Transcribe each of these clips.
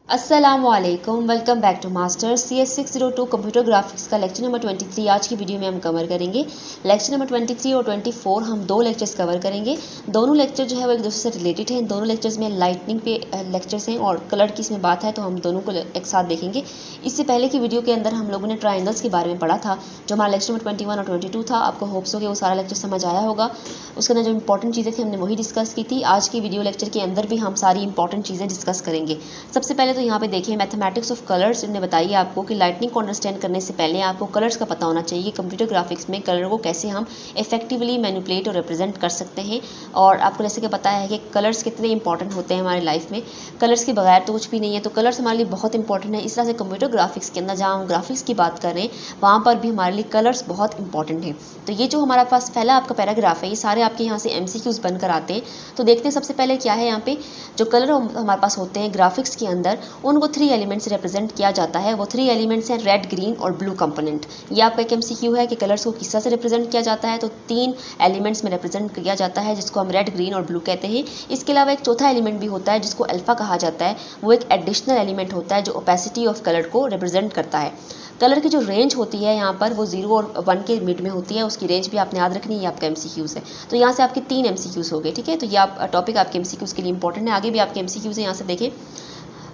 अस्सलामुअलैकुम, welcome back to master CS602 computer graphics का lecture number 23 आज की वीडियो में हम कवर करेंगे। लेक्चर नंबर 23 और 24 हम दो लेक्चर्स कवर करेंगे। दोनों लेक्चर जो है वो एक दूसरे से रिलेटेड हैं। दोनों लेक्चर्स में लाइटनिंग पे लेक्चर्स हैं और कलर की इसमें बात है तो हम दोनों को एक साथ देखेंगे। इससे पहले की वीडियो के अंदर हम लोगों ने ट्राइंगल्स के बारे में पढ़ा था, जो हमारा लेक्चर नंबर 21 और 22 था। आपको होप्स हो कि वो सारा लेक्चर समझ आया होगा। उसके अंदर जो इंपॉर्टेंट चीज़ें थी हमने वही डिस्कस की थी। आज की वीडियो लेक्चर के अंदर भी हम सारी इंपॉर्टेंट चीज़ें डिस्कस करेंगे। सबसे पहले तो यहाँ पे देखिए मैथमेटिक्स ऑफ कलर्स ने बताइए आपको कि लाइटनिंग को अंडरस्टैंड करने से पहले आपको कलर्स का पता होना चाहिए। कंप्यूटर ग्राफिक्स में कलर को कैसे हम इफेक्टिवली मैनिपुलेट और रिप्रेजेंट कर सकते हैं। और आपको जैसे कि पता है कि कलर्स कितने इंपॉर्टेंट होते हैं हमारी लाइफ में। कलर्स के बगैर तो कुछ भी नहीं है, तो कलर्स हमारे लिए बहुत इंपॉर्टेंट है। इस तरह से कंप्यूटर ग्राफिक्स के अंदर जहाँ हम ग्राफिक्स की बात कर रहे हैं वहाँ पर भी हमारे लिए कलर्स बहुत इंपॉर्टेंट है। तो ये जो हमारे पास पहला आपका पैराग्राफ है, ये सारे आपके यहाँ से MCQs बनकर आते हैं। तो देखते हैं सबसे पहले क्या है। यहाँ पे जो कलर हमारे पास होते हैं ग्राफिक्स के अंदर, उनको 3 एलिमेंट से रिप्रेजेंट किया जाता है। वो 3 एलिमेंट्स हैं रेड, ग्रीन और ब्लू कंपोनेंट। ये आपका एक MCQ है कि कलर्स को किस तरह से रिप्रेजेंट किया जाता है। तो 3 एलिमेंट्स में रिप्रेजेंट किया जाता है, जिसको हम रेड, ग्रीन और ब्लू कहते हैं। इसके अलावा एक चौथा एलिमेंट भी होता है जिसको अल्फा कहा जाता है। वो एक एडिशनल एलिमेंट होता है जो ओपेसिटी ऑफ कलर को रिप्रेजेंट करता है। कलर की जो रेंज होती है यहाँ पर वो 0 और 1 के मिड में होती है। उसकी रेंज भी आपने याद रखनी है। ये आपका MCQs है। तो यहाँ से आपके 3 MCQs हो गए, ठीक है। तो ये आप टॉपिक आपके MCQs के लिए इंपॉर्टेंट है। आगे भी आपके MCQs है, यहाँ से देखें।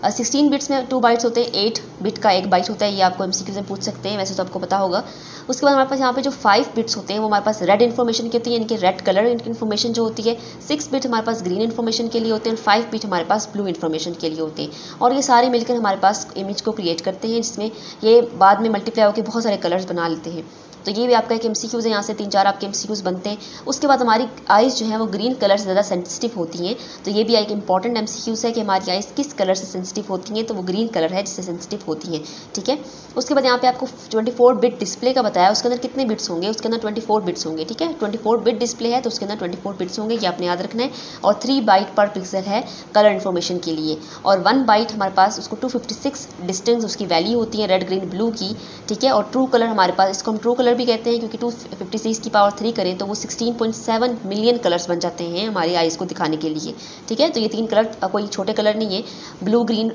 16 बिट्स में 2 बाइट्स होते हैं, 8 बिट का 1 बाइट होता है। ये आपको MCQ से पूछ सकते हैं, वैसे तो आपको पता होगा। उसके बाद हमारे पास यहाँ पे जो 5 बिट्स होते हैं वो हमारे पास रेड इन्फॉर्मेशन की होती है, यानी कि रेड कलर इन्फॉर्मेशन जो होती है। 6 बिट हमारे पास ग्रीन इन्फॉर्मेशन के लिए होते हैं और 5 बिट हमारे पास ब्लू इन्फॉर्मेशन के लिए होते हैं। और ये सारे मिलकर हमारे पास इमेज को क्रिएट करते हैं, जिसमें ये बाद में मल्टीप्लाई होकर बहुत सारे कलर्स बना लेते हैं। तो ये भी आपका एक MCQs है। यहाँ से 3-4 आपके MCQs बनते हैं। उसके बाद हमारी आइज़ जो है वो ग्रीन कलर से ज़्यादा सेंसिटिव होती हैं। तो ये भी एक इंपॉर्टेंट MCQs है कि हमारी आइज़ किस कलर से सेंसिटिव होती हैं। तो वो ग्रीन कलर है जिससे सेंसिटिव होती हैं, ठीक है। उसके बाद यहाँ पे आपको 24 बिट डिस्प्ले का बताया। उसके अंदर कितने बिट्स होंगे? उसके अंदर 24 बिट्स होंगे, ठीक है। 24 बिट डिस्प्ले है तो उसके अंदर 24 बिट्स होंगे, ये आपने याद रखना है। और 3 बाइट पर पिक्सल है कलर इन्फॉर्मेशन के लिए। और 1 बाइट हमारे पास उसको 256 डिस्टेंस उसकी वैल्यू होती है रेड, ग्रीन, ब्लू की, ठीक है। और ट्रू कलर हमारे पास, इसको हम ट्रू कलर भी कहते हैं क्योंकि 256 की पावर 3 करें तो वो 16.7 मिलियन कलर्स बन जाते हैं हमारी आइज़ को दिखाने के लिए, ठीक है। तो ये 3 कलर कोई छोटे कलर नहीं है। ब्लू, ग्रीन,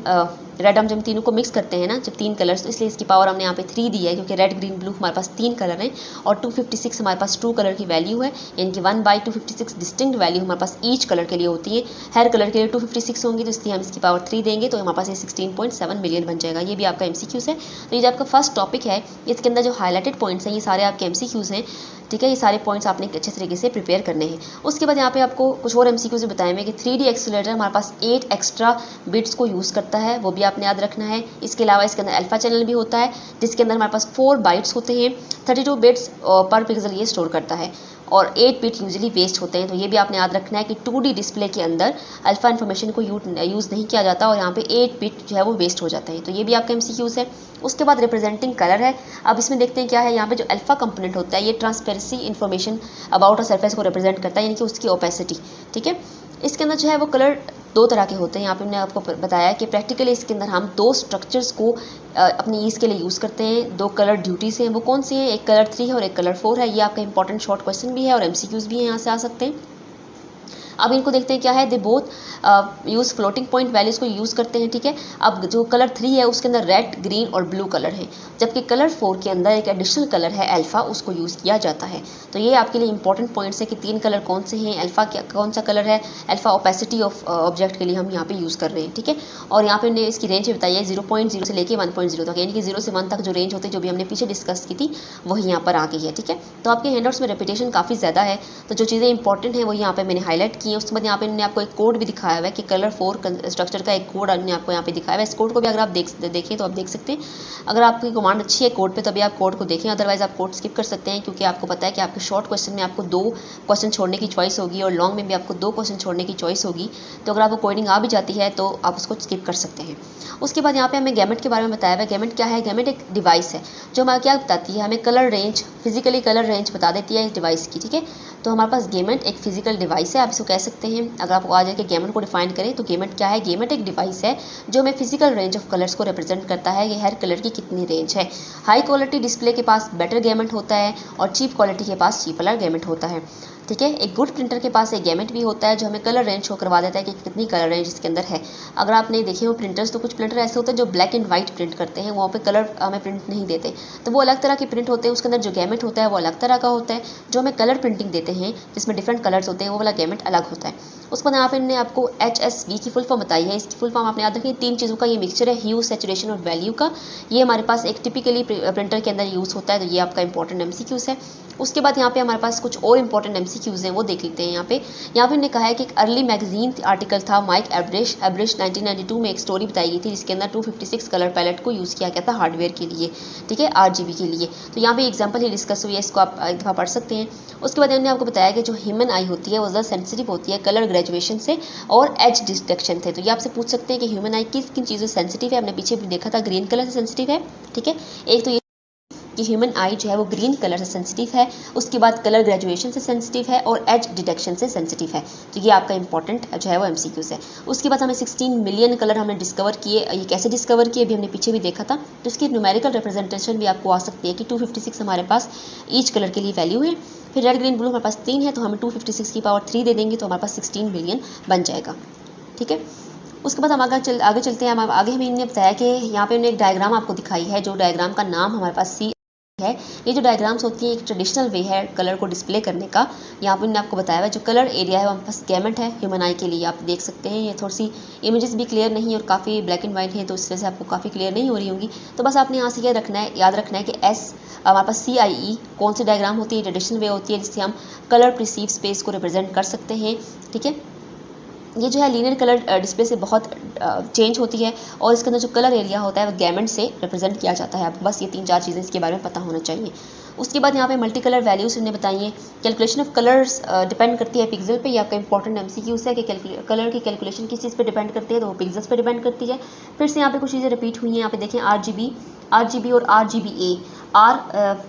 रेड, हम जब तीनों को मिक्स करते हैं ना, जब 3 कलर्स, तो इसलिए इसकी पावर हमने यहाँ पे 3 दी है क्योंकि रेड, ग्रीन, ब्लू हमारे पास 3 कलर हैं। और 256 हमारे पास ट्रू कलर की वैल्यू है, यानी कि 1/256 डिस्टिंक्ट वैल्यू हमारे पास ईच कलर के लिए होती है। हर कलर के लिए 256 होंगी, तो इसलिए हम इसकी पावर 3 देंगे तो हमारे पास ये 16.7 मिलियन बन जाएगा। ये भी आपका MCQs है। तो ये जो आपका फर्स्ट टॉपिक है, इसके अंदर जो हाईलाइटेड पॉइंट्स हैं ये सारे आपके MCQs हैं, ठीक है। ये सारे पॉइंट्स आपने अच्छे तरीके से प्रिपेयर करने हैं। उसके बाद यहाँ पे आपको कुछ और MCQs भी बताए हैं कि 3D एक्सीलरेटर हमारे पास 8 एक्स्ट्रा बिट्स को यूज़ करता है, वो भी आपने याद रखना है। इसके अलावा इसके अंदर अल्फा चैनल भी होता है जिसके अंदर हमारे पास 4 बाइट्स होते हैं। 32 बिट्स पर पिक्सल ये स्टोर करता है और 8 बिट यूजुअली वेस्ट होते हैं। तो ये भी आपने याद रखना है कि 2D डिस्प्ले के अंदर अल्फा इन्फॉर्मेशन को यूज़ नहीं किया जाता और यहाँ पे 8 बिट जो है वो वेस्ट हो जाते हैं। तो ये भी आपका MCQs है। उसके बाद रिप्रेजेंटिंग कलर है। अब इसमें देखते हैं क्या है। यहाँ पे जो अल्फा कंपोनेंट होता है ये transparency information about a surface को रिप्रेजेंट करता है, यानी कि उसकी ओपेसिटी, ठीक है। इसके अंदर जो है वो कलर 2 तरह के होते हैं। यहाँ पे मैंने आपको बताया कि प्रैक्टिकली इसके अंदर हम 2 स्ट्रक्चर्स को अपनी ईज़ के लिए यूज़ करते हैं। 2 कलर ड्यूटीज़ हैं, वो कौन सी हैं? एक कलर 3 है और एक कलर 4 है। ये आपका इंपॉर्टेंट शॉर्ट क्वेश्चन भी है और MCQs भी हैं, यहाँ से आ सकते हैं। अब इनको देखते हैं क्या है। They both use floating point values को यूज़ करते हैं, ठीक है। अब जो कलर 3 है उसके अंदर रेड, ग्रीन और ब्लू कलर है, जबकि कलर 4 के अंदर एक एडिशनल कलर है अल्फ़ा, उसको यूज़ किया जाता है। तो ये आपके लिए इंपॉर्टेंट पॉइंट्स है कि 3 कलर कौन से हैं, अल्फ़ा कौन सा कलर है। अल्फ़ा ओपेसिटी ऑफ ऑब्जेक्ट के लिए हम यहाँ पे यूज़ कर रहे हैं, ठीक है। और यहाँ पे हमने इसकी रेंज बताई है 0.0 से लेके 1.0 तक, यानी कि 0 से 1 तक जो रेंज होती है, जो भी हमने पीछे डिस्कस की थी, वही यहाँ पर आ गई है, ठीक है। तो आपके हैंडआउट्स में रेपिटेशन काफ़ी ज़्यादा है, तो जो चीज़ें इंपॉर्टेंट हैं वो यहाँ पे मैंने हाईलाइट की है। उसके बाद यहाँ पे मैंने आपको एक कोड भी दिखाया हुआ है कि कलर 4 स्ट्रक्चर का एक कोड हमने आपको यहाँ पे दिखाया हुआ है। इस कोड को भी अगर आप देखें तो आप देख सकते हैं। अगर आपकी कमांड अच्छी है कोड पे तभी आप कोड को देखें, अदरवाइज आप कोड स्किप कर सकते हैं, क्योंकि आपको पता है कि आपके शॉर्ट क्वेश्चन में आपको 2 क्वेश्चन छोड़ने की चॉइस होगी और लॉन्ग में भी आपको 2 क्वेश्चन छोड़ने की चॉइस होगी। तो अगर आपको कोडिंग आ भी जाती है तो आप उसको स्किप कर सकते हैं। उसके बाद यहाँ पे हमें गैमेट के बारे में बताया हुआ है। गैमेट क्या है? गैमेट एक डिवाइस है जो हमारा क्या बताती है, हमें colour range, physically colour range बता देती है इस डिवाइस की, ठीक है। तो हमारे पास गेमेट एक फिजिकल डिवाइस है, आप इसको कह सकते हैं। अगर आप आ जाके गेमेट को डिफाइन करें तो गेमेट क्या है? गेमेट एक डिवाइस है जो हमें फिजिकल रेंज ऑफ कलर्स को रिप्रेजेंट करता है कि हर कलर की कितनी रेंज है। हाई क्वालिटी डिस्प्ले के पास बेटर गेमेट होता है और चीप क्वालिटी के पास चीप कलर गेमेट होता है। ठीक है। एक गुड प्रिंटर के पास एक गैमेट भी होता है जो हमें कलर रेंज शो करवा देता है कि कितनी कलर रेंज इसके अंदर है। अगर आपने देखे हो प्रिंटर्स, तो कुछ प्रिंटर ऐसे होते हैं जो ब्लैक एंड व्हाइट प्रिंट करते हैं, वहाँ पे कलर हमें प्रिंट नहीं देते, तो वो अलग तरह के प्रिंट होते हैं। उसके अंदर जो गैमेट होता है वो अलग तरह का होता है। जो हमें कलर प्रिंटिंग देते हैं जिसमें डिफरेंट कलर्स होते हैं, वो वाला गैमेट अलग होता है। उसके बाद यहाँ पे इन्होंने आपको HSV की फुल फॉर्म बताई है। इसकी फुल फॉर्म आपने याद रखी, 3 चीज़ों का ये मिक्सचर है, ह्यू, सैचुरेशन और वैल्यू का। ये हमारे पास एक टिपिकली प्रिंटर के अंदर यूज़ होता है, तो ये आपका इंपॉर्टेंट MCQs है। उसके बाद यहाँ पे हमारे पास कुछ और इंपॉर्टेंट MCQs हैं, वो देख लेते हैं। यहाँ पे इन्होंने कहा है कि एक अर्ली मैगजीन आर्टिकल था माइक एवरेज 1992 में एक स्टोरी बताई गई थी जिसके अंदर 256 कलर पैलेट को यूज़ किया गया था हार्डवेयर के लिए, ठीक है, RGB के लिए। तो यहाँ पे एग्जाम्पल ही डिस्कस हुई है, इसको आप एक दफ़ा पढ़ सकते हैं। उसके बाद इन्होंने आपको बताया कि जो ह्यूमन आई होती है वो ज़्यादा सेंसिटिव होती है कलर ग्रेजुएशन से और एज डिटेक्शन से। तो ये आपसे पूछ सकते हैं कि ह्यूमन आई किस किन चीज़ों से सेंसिटिव है। हमने पीछे भी देखा था ग्रीन कलर से सेंसिटिव है, ठीक है। एक तो ये कि ह्यूमन आई जो है वो ग्रीन कलर से सेंसिटिव है, उसके बाद कलर ग्रेजुएशन से सेंसिटिव है और एज डिटेक्शन से सेंसिटिव है। तो ये आपका इंपॉर्टेंट जो है वो MCQs है। उसके बाद हमें 16 मिलियन कलर हमने डिस्कवर किए। ये कैसे डिस्कवर किए भी हमने पीछे भी देखा था। तो इसकी न्यूमेरिकल रिप्रेजेंटेशन भी आपको आ सकती है कि 256 हमारे पास ईच कलर के लिए वैल्यू है। फिर रेड ग्रीन ब्लू हमारे पास 3 है, तो हमें 256 की पावर 3 दे देंगे तो हमारे पास 16 मिलियन बन जाएगा, ठीक है। उसके बाद हम आगे चलते हैं। आगे हमें इन्होंने बताया कि यहाँ पे उन्होंने एक डायग्राम आपको दिखाई है, जो डायग्राम का नाम हमारे पास C है। ये जो डायग्राम्स होती है एक ट्रेडिशनल वे है कलर को डिस्प्ले करने का। यहाँ पर इन्होंने आपको बताया हुआ जो कलर एरिया है हमारे पास गैमेट है ह्यूमन आई के लिए, आप देख सकते हैं। ये थोड़ी सी इमेजेस भी क्लियर नहीं और काफ़ी ब्लैक एंड वाइट है, तो इस वजह से आपको काफ़ी क्लियर नहीं हो रही होंगी। तो बस आपने यहाँ से क्या रखना है, याद रखना है कि S हमारे पास CIE कौन सी डायग्राम होती है, ट्रेडिशनल वे होती है जिससे हम कलर प्रिसीव स्पेस को रिप्रेजेंट कर सकते हैं, ठीक है। ये जो है लीनियर कलर डिस्प्ले से बहुत चेंज होती है और इसके अंदर जो कलर एरिया होता है वो गैमेट से रिप्रेजेंट किया जाता है। आपको बस ये 3-4 चीज़ें इसके बारे में पता होना चाहिए। उसके बाद यहाँ पे मल्टी कलर वैल्यूज हमने बताई हैं। कैलकुलेशन ऑफ कलर्स डिपेंड करती है पिक्सल पे। ये आपका इंपॉर्टेंट MCQs है कि कलर की कैलकुलेशन किस चीज़ पे डिपेंड करती है, तो वो पिक्सल्स पे डिपेंड करती है। फिर से यहाँ पे कुछ चीज़ें रिपीट हुई हैं। यहाँ पे देखें RGB और RGBA, R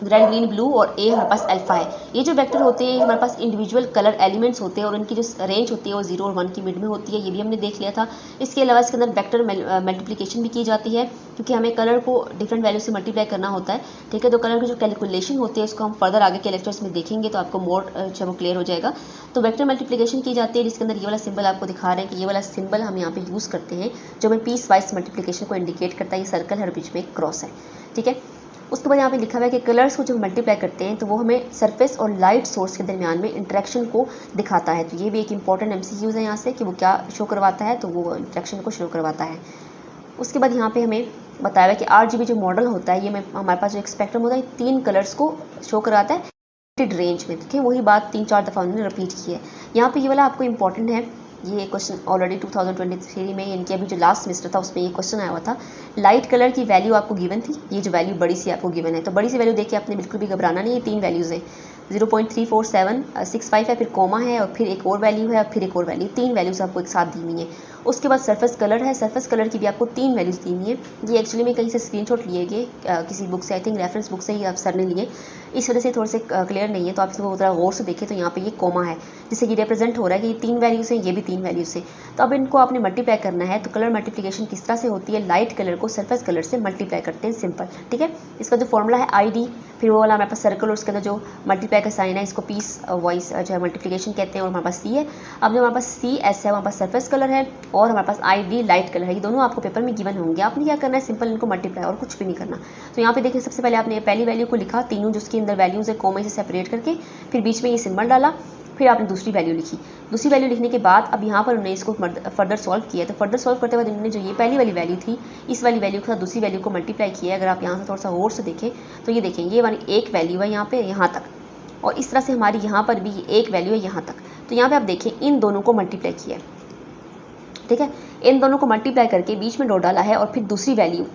red green blue और A हमारे पास अल्फा है। ये जो वेक्टर होते हैं हमारे पास इंडिविजुअल कलर एलिमेंट्स होते हैं और इनकी जो रेंज होती है वो 0 और 1 की मिड में होती है, ये भी हमने देख लिया था। इसके अलावा इसके अंदर वेक्टर मल्टीप्लिकेशन भी की जाती है क्योंकि हमें कलर को डिफरेंट वैल्यू से मल्टीप्लाई करना होता है, ठीक है। तो कलर की जो कैलकुलेशन होती है उसको हम फर्दर आगे के लेक्चर्स में देखेंगे तो आपको मोर वो क्लियर हो जाएगा। तो वेक्टर मल्टीप्लिकेशन की जाती है जिसके अंदर ये वाला सिंबल आपको दिखा रहे हैं कि ये वाला सिंबल हम यहाँ पे यूज़ करते हैं जो हमें पीस वाइज मल्टीप्लिकेशन को इंडिकेट करता है। ये सर्कल हर बीच में क्रॉस है, ठीक है। उसके बाद यहाँ पे लिखा हुआ है कि कलर्स को जब मल्टीप्लाई करते हैं तो वो हमें सरफेस और लाइट सोर्स के दरमियान में इंटरेक्शन को दिखाता है। तो ये भी एक इंपॉर्टेंट MCQs है यहाँ से कि वो क्या शो करवाता है, तो वो इंटरेक्शन को शो करवाता है। उसके बाद यहाँ पे हमें बताया हुआ है कि RGB जो मॉडल होता है ये हमारे पास जो एक स्पेक्ट्रम होता है 3 कलर्स को शो कराता है रेंज में, ठीक है। वही बात 3-4 दफ़ा उन्होंने रिपीट की है। यहाँ पे ये वाला आपको इंपॉर्टेंट है। ये क्वेश्चन ऑलरेडी 2023 में इनके अभी जो लास्ट सेमेस्टर था उसमें ये क्वेश्चन आया हुआ था। लाइट कलर की वैल्यू आपको गिवन थी, ये जो वैल्यू बड़ी सी आपको गिवन है, तो बड़ी सी वैल्यू देख के आपने बिल्कुल भी घबराना नहीं है। 3 वैल्यूज़ हैं, 0.34765 है, फिर कोमा है और फिर एक और वैल्यू है और फिर एक और वैल्यू, 3 वैल्यूज़ आपको एक साथ दी हुई हैं। उसके बाद सरफेस कलर है, सरफेस कलर की भी आपको 3 वैल्यूज़ दी हुई हैं। ये एक्चुअली में कहीं से स्क्रीनशॉट लिए गए किसी बुक से, आई थिंक रेफरेंस बुक से ही आप सर ने लिए, इस वजह से थोड़े से क्लियर नहीं है। तो आप इसको थोड़ा गौर से देखें तो यहाँ पे ये कोमा है जिससे ये रिप्रेजेंट हो रहा है कि ये 3 वैल्यूज़ हैं, ये भी 3 वैल्यूज़ है। तो अब इनको आपने मल्टीप्लाई करना है। तो कलर मल्टीप्लिकेशन किस तरह से होती है, लाइट कलर को सरफेस कलर से मल्टीप्लाई करते हैं, सिंपल, ठीक है। इसका जो फॉर्मूला है ID, फिर वो वाला हमारे पास सर्कल और उसके अंदर जो मल्टीप्लाई का साइन है इसको पीस वाइज जो है मल्टीप्लिकेशन कहते हैं और हमारे पास C है। अब जो हमारे पास CS है हमारे पास सरफेस कलर है और हमारे पास ID लाइट कलर है। ये दोनों आपको पेपर में गिवन होंगे। आपने क्या करना है, सिंपल इनको मल्टीप्लाई और कुछ भी नहीं करना। तो यहाँ पे देखिए सबसे पहले आपने पहली वैल्यू को लिखा, तीनों जो उसके अंदर वैल्यूज़ है कोमे से सेपरेट करके, फिर बीच में ये सिंबल डाला, फिर आपने दूसरी वैल्यू लिखी। दूसरी वैल्यू लिखने के बाद अब यहाँ पर उन्होंने इसको फर्दर सॉल्व किया। तो फर्दर सॉल्व करते बाद इन्होंने जो ये पहली वाली वैल्यू थी इस वाली वैल्यू के साथ दूसरी वैल्यू को मल्टीप्लाई किया। अगर आप यहाँ से थोड़ा सा और से देखें तो ये देखें ये वाली एक वैल्यू है यहाँ पे यहाँ तक, और इस तरह से हमारी यहाँ पर भी एक वैल्यू है यहाँ तक। तो यहाँ पर आप देखें इन दोनों को मल्टीप्लाई किया, ठीक है। इन दोनों को मल्टीप्लाई करके बीच में डॉट डाला है और फिर दूसरी वैल्यू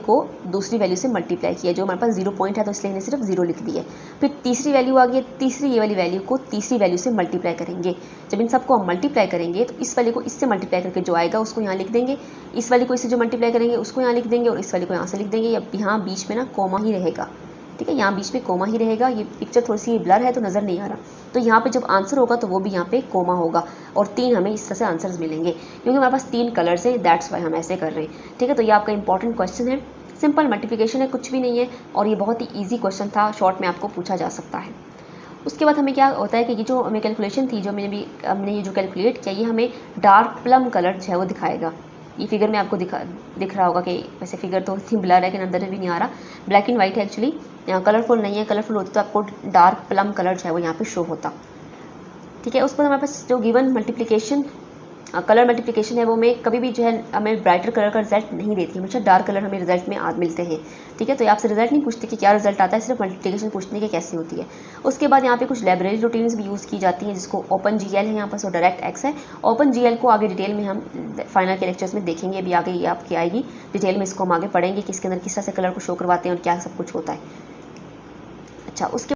को दूसरी वैल्यू से मल्टीप्लाई किया। जो हमारे पास 0 पॉइंट है तो इसलिए हमने सिर्फ 0 लिख दी है। फिर तीसरी वैल्यू आ गई, तीसरी ये वाली वैल्यू को तीसरी वैल्यू से मल्टीप्लाई करेंगे। जब इन सबको हम मल्टीप्लाई करेंगे तो इस वाली को इससे मल्टीप्लाई करके जो आएगा उसको यहाँ लिख देंगे, इस वाली को इससे जो मल्टीप्लाई करेंगे उसको यहाँ लिख देंगे और इस वाली को यहाँ से लिख देंगे। अब यहाँ बीच में ना कोमा ही रहेगा, ठीक है, यहाँ बीच में कोमा ही रहेगा। ये पिक्चर थोड़ी सी ब्लर है तो नज़र नहीं आ रहा। तो यहाँ पे जब आंसर होगा तो वो भी यहाँ पे कोमा होगा और 3 हमें इस तरह से आंसर्स मिलेंगे क्योंकि हमारे पास 3 कलर्स हैं, दैट्स वाई हम ऐसे कर रहे हैं, ठीक है। तो ये आपका इंपॉर्टेंट क्वेश्चन है, सिंपल मल्टीप्लिकेशन है, कुछ भी नहीं है और ये बहुत ही ईजी क्वेश्चन था, शॉर्ट में आपको पूछा जा सकता है। उसके बाद हमें क्या होता है कि ये जो हमें कैलकुलेशन थी, जो हमने ये जो कैलकुलेट किया, ये हमें डार्क प्लम कलर जो है वो दिखाएगा। ये फिगर में आपको दिख रहा होगा कि वैसे फिगर तो इतनी ब्लर है कि अंदर भी नहीं आ रहा, ब्लैक एंड वाइट है एक्चुअली, कलरफुल नहीं है। कलरफुल होती तो आपको डार्क प्लम कलर जो है वो यहाँ पे शो होता। ठीक है, उसके बाद हमारे पास जो गिवन मल्टीप्लिकेशन कलर मल्टीप्लिकेशन है वो हमें कभी भी जो है हमें ब्राइटर कलर का रिजल्ट नहीं देती, हमेशा डार्क कलर हमें रिजल्ट में मिलते हैं। ठीक है, तो ये आपसे रिजल्ट नहीं पूछते कि क्या रिजल्ट आता है, सिर्फ मल्टीप्लिकेशन पूछते हैं कि कैसी होती है। उसके बाद यहाँ पे कुछ लाइब्रेरी रूटीन्स भी यूज़ की जाती हैं, जिसको ओपन जीएल है यहाँ पर, सो डायरेक्ट एक्स है। ओपन जीएल को आगे डिटेल में हम फाइनल के लेक्चर्स में देखेंगे, अभी आगे ये आपकी आएगी डिटेल में, इसको हम आगे पढ़ेंगे कि इसके अंदर किस तरह से कलर को शो करवाते हैं और क्या सब कुछ होता है। अच्छा, उसके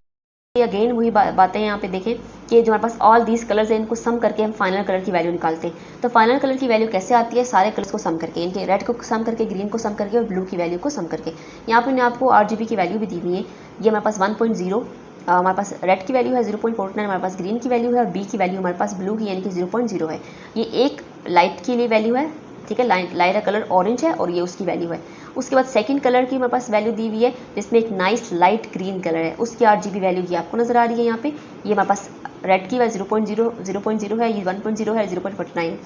अगेन वही बातें यहाँ पे देखें कि जो हमारे पास ऑल दीज कलर्स हैं, इनको सम करके हम फाइनल कलर की वैल्यू निकालते हैं। तो फाइनल कलर की वैल्यू कैसे आती है, सारे कलर्स को सम करके, इनके रेड को सम करके, ग्रीन को सम करके और ब्लू की वैल्यू को सम करके। यहाँ पे मैंने आपको RGB की वैल्यू भी दी हुई है, ये हमारे पास 1.0, हमारे पास रेड की वैल्यू है 0.49, हमारे पास ग्रीन की वैल्यू है और बी की वैल्यू हमारे पास ब्लू की यानी कि 0.0 है। ये एक लाइट के लिए वैल्यू है, ठीक है, लाइट कलर ऑरेंज है और ये उसकी वैल्यू है। उसके बाद सेकंड कलर की हमारे पास वैल्यू दी हुई है, जिसमें एक नाइस लाइट ग्रीन कलर है, उसकी RGB वैल्यू ये आपको नजर आ रही है यहाँ पे। ये हमारे पास रेड की वैल्यू 0.0 है, ये 1.0 है, 0.49 है।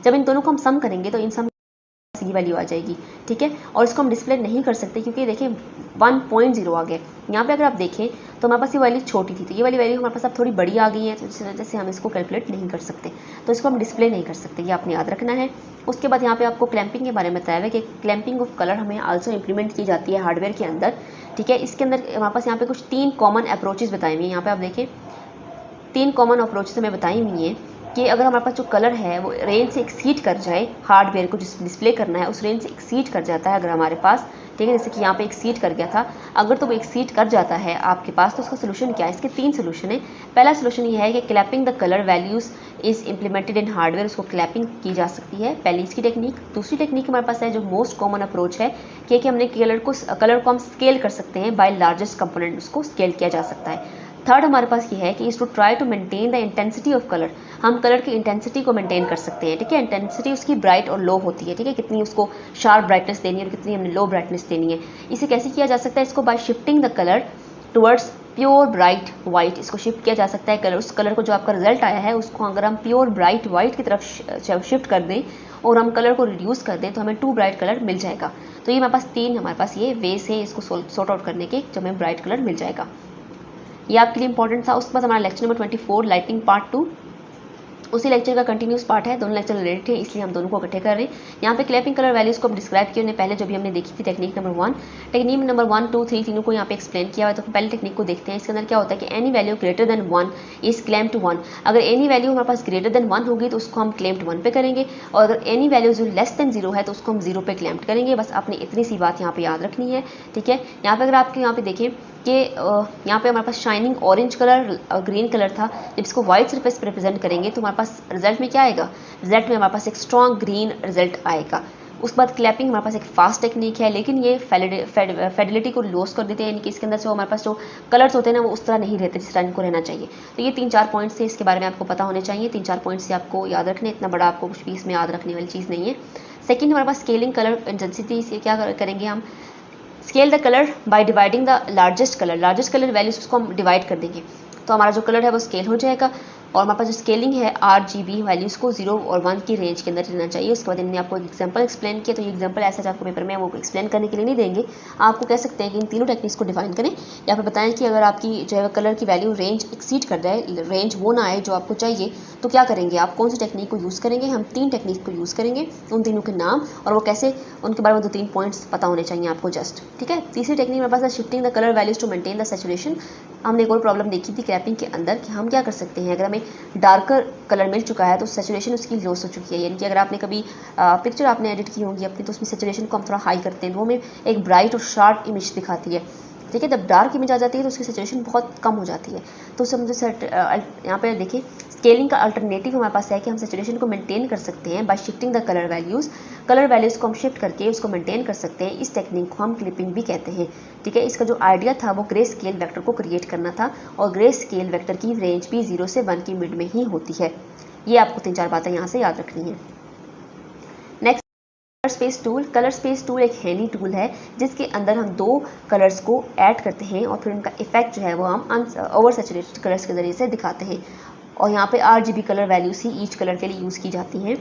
जब इन दोनों को हम सम करेंगे तो इन सम की वैल्यू आ जाएगी। ठीक है, और इसको हम डिस्प्ले नहीं कर सकते क्योंकि देखिए 1.0 आ गया। यहाँ पे अगर आप देखें तो हमारे पास ये वैल्यू छोटी थी, तो ये वाली वैल्यू हमारे पास अब थोड़ी बड़ी आ गई है, तो इस वजह से हम इसको कैलकुलेट नहीं कर सकते, तो इसको हम डिस्प्ले नहीं कर सकते, ये आपने याद रखना है। उसके बाद यहाँ पे आपको क्लैंपिंग के बारे में बताया है कि क्लैंपिंग ऑफ कलर हमें आल्सो इंप्लीमेंट की जाती है हार्डवेयर के अंदर। ठीक है, इसके अंदर हमारे पाए यहाँ पे कुछ 3 कॉमन अप्रोचेज बताई हुई हैं। यहाँ पे आप देखें 3 कॉमन अप्रोचेज हमें बताई हुई हैं कि अगर हमारे पास जो कलर है वो रेंज से एक्सीड कर जाए, हार्डवेयर को जिस डिस्प्ले करना है उस रेंज से एक्सीड कर जाता है अगर हमारे पास, ठीक है, जैसे कि यहाँ पे एक्सीड कर गया था, अगर तो वो एक्सीड कर जाता है आपके पास, तो उसका सोल्यूशन क्या है। इसके 3 सोल्यूशन है। पहला सोल्यूशन ये है कि clapping the colour values is implemented in hardware, उसको क्लैपिंग की जा सकती है, पहली इसकी टेक्निक। दूसरी टेक्निक हमारे पास है जो मोस्ट कॉमन अप्रोच है कि हमने कलर को हम स्केल कर सकते हैं, बाय लार्जेस्ट कंपोनेंट उसको स्केल किया जा सकता है। थर्ड हमारे पास ये है कि is to try to maintain the intensity of colour, हम कलर की इंटेंसिटी को मेंटेन कर सकते हैं। ठीक है, इंटेंसिटी उसकी ब्राइट और लो होती है, ठीक है, कितनी उसको शार्प ब्राइटनेस देनी है और कितनी हमने लो ब्राइटनेस देनी है। इसे कैसे किया जा सकता है, इसको bye shifting the colour towards pure bright white, इसको शिफ्ट किया जा सकता है। कलर, उस कलर को जो आपका रिजल्ट आया है उसको अगर हम प्योर ब्राइट वाइट की तरफ शिफ्ट कर दें और हम कलर को रिड्यूस कर दें तो हमें 2 ब्राइट कलर मिल जाएगा। तो ये हमारे पास 3 हमारे पास ये वेस है इसको सॉर्ट आउट करने के, जो हमें ब्राइट कलर मिल जाएगा। ये आपके लिए इंपॉर्टेंट था। उसके बाद हमारा लेक्चर नंबर 24 लाइटिंग पार्ट 2, उसी लेक्चर का कंटिन्यूस पार्ट है, दोनों लेक्चर रिलेटेड है इसलिए हम दोनों को इकट्ठे कर रहे हैं। यहाँ पे क्लैपिंग कलर वैल्यूज को हम डिस्क्राइब किए हमने पहले, जो भी हमने देखी थी टेक्निक नंबर 1, टेक्निक नंबर 1, 2, 3 तीनों को यहाँ पे एक्सप्लेन किया हुआ है। तो पहले टेक्निक को देखते हैं। इसके अंदर क्या होता है कि any value greater than 1 is claim to 1, अगर एनी वैल्यू हमारे पास ग्रेटर देन 1 होगी तो उसको हम क्लेम टू 1 पे करेंगे, और अगर एनी वैल्यू जो लेस देन 0 है तो उसको हम 0 पे क्लेम करेंगे। बस आपने इतनी सी बात यहाँ पे याद रखनी है। ठीक है, यहाँ पे अगर आपके यहाँ पे देखें कि यहाँ पे हमारे पास शाइनिंग ऑरेंज कलर और ग्रीन कलर था, जब इसको व्हाइट सरफेस पे रिप्रेजेंट करेंगे तो हमारे पास रिजल्ट में क्या आएगा, रिजल्ट में हमारे पास एक स्ट्रॉन्ग ग्रीन रिजल्ट आएगा। उसके बाद क्लैपिंग हमारे पास एक फास्ट टेक्निक है, लेकिन ये फेडिलिटी को लॉस कर देते हैं, यानी कि इसके अंदर से हमारे पास जो कलर्स होते हैं ना वो उस तरह नहीं रहते जिस तरह इनको रहना चाहिए। तो ये 3-4 पॉइंट्स से इसके बारे में आपको पता होने चाहिए, 3-4 पॉइंट्स से आपको याद रखने, इतना बड़ा आपको कुछ भी इसमें याद रखने वाली चीज़ नहीं है। सेकेंड हमारे पास स्केलिंग कलर इंटेंसिटी से क्या करेंगे हम, scale the colour by dividing the largest colour values उसको हम डिवाइड कर देंगे, तो हमारा जो कलर है वो स्केल हो जाएगा। और हमारे पास जो स्केलिंग है RGB वैल्यूज़ को 0 और 1 की रेंज के अंदर रहना चाहिए। उसके बाद इन्होंने आपको एक एग्जांपल एक्सप्लेन किया, तो ये एग्जांपल ऐसा आपको पेपर में वो एक्सप्लेन करने के लिए नहीं देंगे, आपको कह सकते हैं कि इन तीनों टेक्निक्स को डिफाइन करें, या फिर बताएं कि अगर आपकी जो है कलर की वैल्यू रेंज एक्सीड कर जाए, रेंज वो ना आए जो आपको चाहिए, तो क्या करेंगे आप, कौन सी टेक्निक को यूज़ करेंगे। हम 3 टेक्निक को यूज़ करेंगे, उन तीनों के नाम और वो कैसे, उनके बारे में 2-3 पॉइंट्स पता होने चाहिए आपको जस्ट। ठीक है, तीसरी टेक्निक मेरे पास है shifting the colour values to maintain the saturation. हमने एक और प्रॉब्लम देखी थी क्रैपिंग के अंदर कि हम क्या कर सकते हैं, अगर हमें डार्कर कलर मिल चुका है तो सैचुरेशन उसकी लॉस हो चुकी है, यानी कि अगर आपने कभी पिक्चर आपने एडिट की होंगी अपनी, तो उसमें सैचुरेशन को हम थोड़ा हाई करते हैं तो हमें एक ब्राइट और शार्प इमेज दिखाती है। ठीक है, जब डार्क इमेज आ जाती है तो उसकी सैचुरेशन बहुत कम हो जाती है। तो उसे हम जो यहाँ पे देखिए स्केलिंग का अल्टरनेटिव हमारे पास है कि हम सैचुरेशन को मेंटेन कर सकते हैं bye shifting the colour values को हम शिफ्ट करके उसको मेंटेन कर सकते हैं। इस टेक्निक को हम क्लिपिंग भी कहते हैं। ठीक है, इसका जो आइडिया था वो ग्रे स्केल वेक्टर को क्रिएट करना था, और ग्रे स्केल वेक्टर की रेंज भी 0 से 1 की मिड में ही होती है। ये आपको 3-4 बातें यहाँ से याद रखनी है। नेक्स्ट कलर स्पेस टूल एक हैंडी टूल है जिसके अंदर हम दो कलर्स को ऐड करते हैं और फिर उनका इफेक्ट जो है वो हम ओवर सैचुरेटेड कलर्स के जरिए से दिखाते हैं। और यहाँ पे RGB कलर वैल्यूज ही ईच कलर के लिए यूज़ की जाती हैं।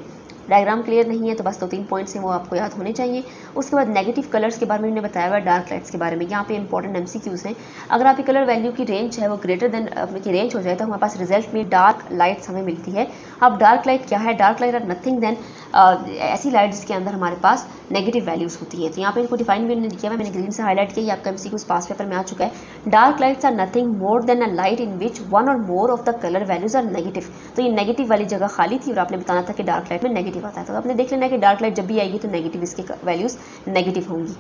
डायग्राम क्लियर नहीं है तो बस 2-3 पॉइंट्स हैं वो आपको याद होने चाहिए। उसके बाद नेगेटिव कलर्स के बारे में मैंने बताया हुआ है, डार्क लाइट्स के बारे में। यहाँ पे इंपॉर्टेंट MCQs हैं। अगर आपकी कलर वैल्यू की रेंज है वो ग्रेटर देन की रेंज हो जाए तो हमारे पास रिजल्ट में डार्क लाइट्स हमें मिलती है। अब डार्क लाइट क्या है? Dark light are nothing than ऐसी लाइट जिसके अंदर हमारे पास नेगेटिव वैल्यूज होती है। तो यहाँ पे इनको डिफाइन भी मैंने किया है, मैंने ग्रीन से हाईलाइट किया, आपका MCQs पास पेपर में आ चुका है। Dark lights are nothing more than a light in which one or more of the colour values are negative. तो ये नेगेटिव वाली जगह खाली थी और आपने बताना था कि डार्क लाइट में नेगेटिव आता है। तो आपने देख लेना कि डार्क लाइट जब भी आएगी तो नेगेटिव इसकी वैल्यूज नेगेटिव होंगी।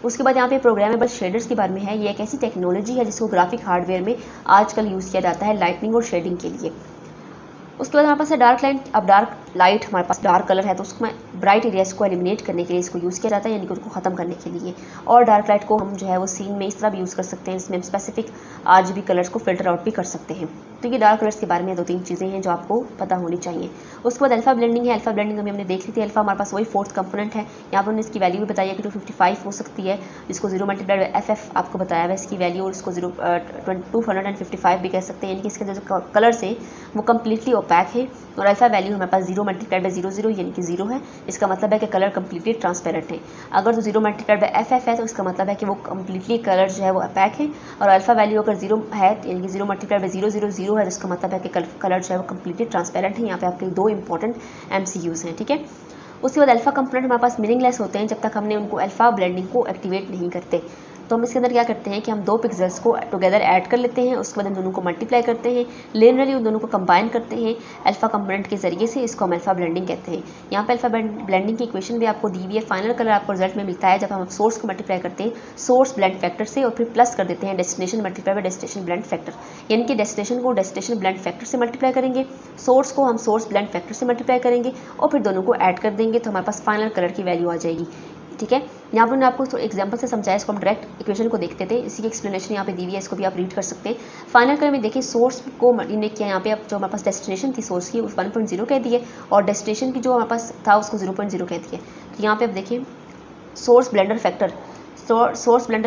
उसके बाद यहाँ पे प्रोग्रामेबल शेडर्स के बारे में है। ये एक ऐसी टेक्नोलॉजी है जिसको ग्राफिक हार्डवेयर में आजकल यूज़ किया जाता है लाइटनिंग और शेडिंग के लिए। उसके बाद हमारे पास है डार्क लाइट। अब डार्क लाइट हमारे पास डार्क कलर है तो उसमें ब्राइट एरियाज को एलिमिनेट करने के लिए इसको यूज़ किया जाता है, यानी कि उसको ख़त्म करने के लिए। और डार्क लाइट को हम जो है वो सीन में इस तरह भी यूज़ कर सकते हैं, इसमें हम स्पेसिफिक RGB कलर्स को फिल्टर आउट भी कर सकते हैं। तो ये डार्क कलर्स के बारे में 2-3 चीज़ें हैं जो आपको पता होनी चाहिए। उसके बाद अल्फा ब्लेंडिंग है। अल्फा ब्लेंडिंग अभी हमने देख ली थी। अल्फा हमारे पास वही फोर्थ कंपोनेंट है। यहाँ पर हमने इसकी वैल्यू भी बताई है कि 255 हो सकती है, जिसको 0 मल्टीप्लाइड बाय FF आपको बताया हुआ है इसकी वैल्यू, और इसको 255 भी कह सकते हैं, यानी कि इसके जो कलर्स है वो कम्प्लीटली ओपैक है। और अल्फा वैल्यू हमारे पास 0 मल्टीप्लाइड बाय 00 यानी कि 0 है। इसका मतलब है कि कलर कम्प्लीटली ट्रांसपेरेंट है। अगर तो 0 मल्टीप्लाइड बाय FF है तो इसका मतलब है कि वो कम्प्लीटली कलर जो है वो ओपैक है। और अल्फा वैल्यू अगर 0 है यानी कि 0 मल्टीप्लाइड बाय 000 है तो इसका मतलब है कि कलर जो है वो कम्प्लीटली ट्रांसपेरेंट है। यहाँ पे आपके 2 इंपॉर्टेंट MCQs हैं, ठीक है। उसके बाद अल्फा कंपोनेंट हमारे पास मीनिंगलेस होते हैं जब तक हमने उनको अल्फा ब्लेंडिंग को एक्टिवेट नहीं करते। तो हम इसके अंदर क्या करते हैं कि हम 2 पिक्सेल्स को टुगेदर ऐड कर लेते हैं, उसके बाद हम दोनों को मल्टीप्लाई करते हैं, लिनियरली उन दोनों को कंबाइन करते हैं अल्फा कंपोनेंट के जरिए से। इसको हम अल्फा ब्लेंडिंग कहते हैं। यहाँ पे अल्फा ब्लेंडिंग की इक्वेशन भी आपको दी हुई है। फाइनल कलर आपको रिजल्ट में मिलता है जब हम सोर्स को मल्टीप्लाई करते हैं सोर्स ब्लेंड फैक्टर से और फिर प्लस कर देते हैं destination multiply by destination blend factor, यानी कि डेस्टिनेशन को डेस्टिनेशन ब्लेंड फैक्टर से मल्टीप्लाई करेंगे, सोर्स को हम सोर्स ब्लेंड फैक्टर से मल्टीप्लाई करेंगे और फिर दोनों को ऐड कर देंगे तो हमारे पास फाइनल कलर की वैल्यू आ जाएगी, ठीक है। यहाँ पर मैंने आपको एग्जांपल से समझाया, इसको हम डायरेक्ट इक्वेशन को देखते थे, इसी की एक्सप्लेनेशन यहाँ पे दी हुई है, इसको भी आप रीड कर सकते हैं। फाइनल कलर में देखिए सोर्स को इन्हें किया, यहाँ पे अब जो हमारे पास डेस्टिनेशन थी सोर्स की उस 1.0 कह दी है और डेस्टिनेशन की जो हमारे पास था उसको 0.0 कह दी है। तो यहाँ पे अब देखिए सोर्स ब्लेंडर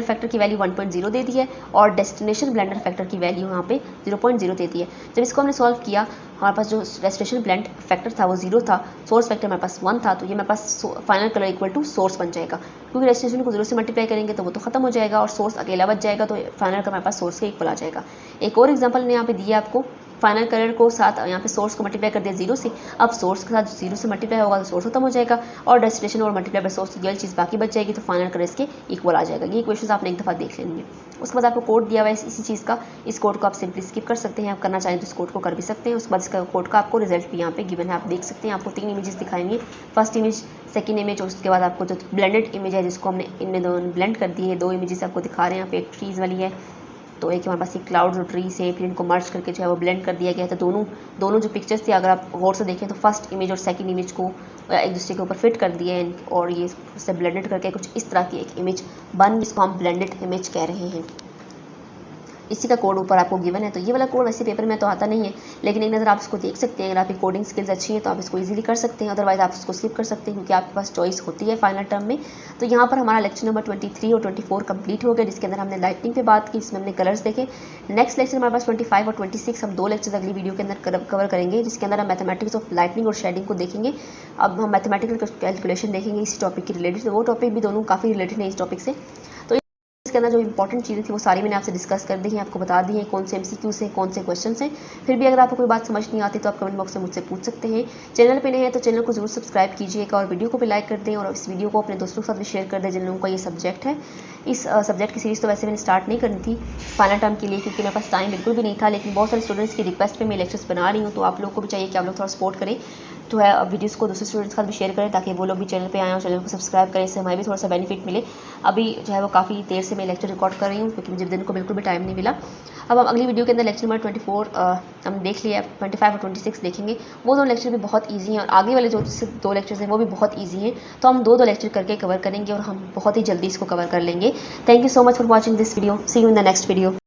फैक्टर की वैल्यू 1.0 दे दी है और डेस्टिनेशन ब्लेंडर फैक्टर की वैल्यू यहाँ पे 0.0 दे दी है। जब इसको हमने सॉल्व किया हमारे पास जो डेस्टिनेशन ब्लेंड फैक्टर था वो 0 था, सोर्स फैक्टर हमारे पास 1 था, तो ये हमारे पास final colour equal to source बन जाएगा, क्योंकि डेस्टिनेशन को 0 से मल्टीप्लाई करेंगे तो वो तो खत्म हो जाएगा और सोर्स अकेला बच जाएगा, तो फाइनल कलर हमारे पास सोर्स के इक्वल आ जाएगा। एक और एग्जाम्पल ने यहाँ पे दिया आपको, फाइनल कलर को साथ यहाँ पे सोर्स को मल्टीप्लाई कर दिया 0 से, अब सोर्स के साथ 0 से मल्टीप्लाई होगा तो सोर्स खत्म हो जाएगा और डेस्टिनेशन और मल्टीप्लाई बाय सोर्स की चीज़ बाकी बच जाएगी, तो फाइनल कलर इसके इक्वल आ जाएगा। ये इक्वेशन आपने एक दफ़ा देख लेनी है। उसके बाद आपको कोड दिया हुआ है इसी चीज़ का, इस कोड को आप सिंपली स्किप कर सकते हैं, आप करना चाहें तो इस कोड को कर भी सकते हैं। उसके बाद इसका कोड का आपको रिजल्ट भी यहाँ पे गिवन है, आप देख सकते हैं। आपको 3 इमेजेस दिखाएंगे, फर्स्ट इमेज, सेकंड इमेज और उसके बाद आपको जो ब्लेंडेड इमेज है जिसको हमने इनमें दोनों ब्लेंड कर दी है, 2 इमेजेस आपको दिखा रहे हैं। यहाँ पे एक ट्रीज़ वाली है तो एक हमारे पास एक क्लाउड्स और ट्रीज है, फिर इनको मर्ज करके जो है वो ब्लेंड कर दिया गया है। तो दोनों जो पिक्चर्स थी अगर आप गौर से देखें तो फर्स्ट इमेज और सेकंड इमेज को एक दूसरे के ऊपर फिट कर दिया है और ये उससे ब्लेंडेड करके कुछ इस तरह की एक इमेज बन, जिसको हम ब्लेंडेड इमेज कह रहे हैं। इसी का कोड ऊपर आपको गिवन है। तो ये वाला कोड वैसे पेपर में तो आता नहीं है, लेकिन एक नज़र आप इसको देख सकते हैं। अगर आपकी कोडिंग स्किल्स अच्छी हैं तो आप इसको इजीली कर सकते हैं, अदरवाइज आप इसको स्किप कर सकते हैं क्योंकि आपके पास चॉइस होती है फाइनल टर्म में। तो यहाँ पर हमारा लेक्चर नंबर 23 और 24 कंप्लीट हो गया, जिसके अंदर हमने लाइटनिंग पे बात की, जिसमें हमने कलर्स देखे। नेक्स्ट लेक्चर हमारे पास 25 और 26 हम 2 लेक्चर्स अगली वीडियो के अंदर कवर करेंगे, जिसके अंदर हम मैथमेटिक्स ऑफ लाइटनिंग और शेडिंग को देखेंगे। अब हम मैथमेटिकल कैलकुलेशन देखेंगे इस टॉपिक के रिलेटेड, तो वो टॉपिक भी दोनों काफ़ी रिलेटेड है इस टॉपिक से। इसके अंदर जो इंपॉर्टेंट चीज़ें थी वो सारी मैंने आपसे डिस्कस कर दी हैं, आपको बता दी हैं कौन से MCQs हैं, कौन से क्वेश्चन हैं। फिर भी अगर आपको कोई बात समझ नहीं आती तो आप कमेंट बॉक्स में मुझसे पूछ सकते हैं। चैनल पे नए हैं तो चैनल को जरूर सब्सक्राइब कीजिएगा और वीडियो को भी लाइक कर दें और इस वीडियो को अपने दोस्तों के साथ भी शेयर कर दें जिन लोगों का ये सब्जेक्ट है। इस सब्जेक्ट की सीरीज़ तो वैसे मैंने स्टार्ट नहीं करनी थी फाइनल टर्म के लिए, क्योंकि मेरे पास टाइम बिल्कुल भी नहीं था, लेकिन बहुत सारे स्टूडेंट्स की रिक्वेस्ट पे मैं लेक्चर्स बना रही हूँ, तो आप लोगों को भी चाहिए कि आप लोग थोड़ा सपोर्ट करें, जो है वीडियोस को दूसरे स्टूडेंट्स के साथ भी शेयर करें ताकि वो लोग भी चैनल पे आएँ और चैनल को सब्सक्राइब करें, इससे हमें भी थोड़ा सा बेनिफिट मिले। अभी जो है वो काफ़ी देर से मैं लेक्चर रिकॉर्ड कर रही हूँ क्योंकि मुझे दिन को बिल्कुल भी टाइम नहीं मिला। अब हम अगली वीडियो के अंदर लेक्चर नंबर 24 हम देख लिया, 25 और 26 देखेंगे। वो 2 लेक्चर भी बहुत ईजी हैं और आगे वाले जो 2 लेक्चर्स हैं वो भी बहुत ईजी हैं, तो हम 2 लेक्चर करके कवर करेंगे और हम बहुत ही जल्दी इसको कवर कर लेंगे। Thank you so much for watching this video, see you in the next video.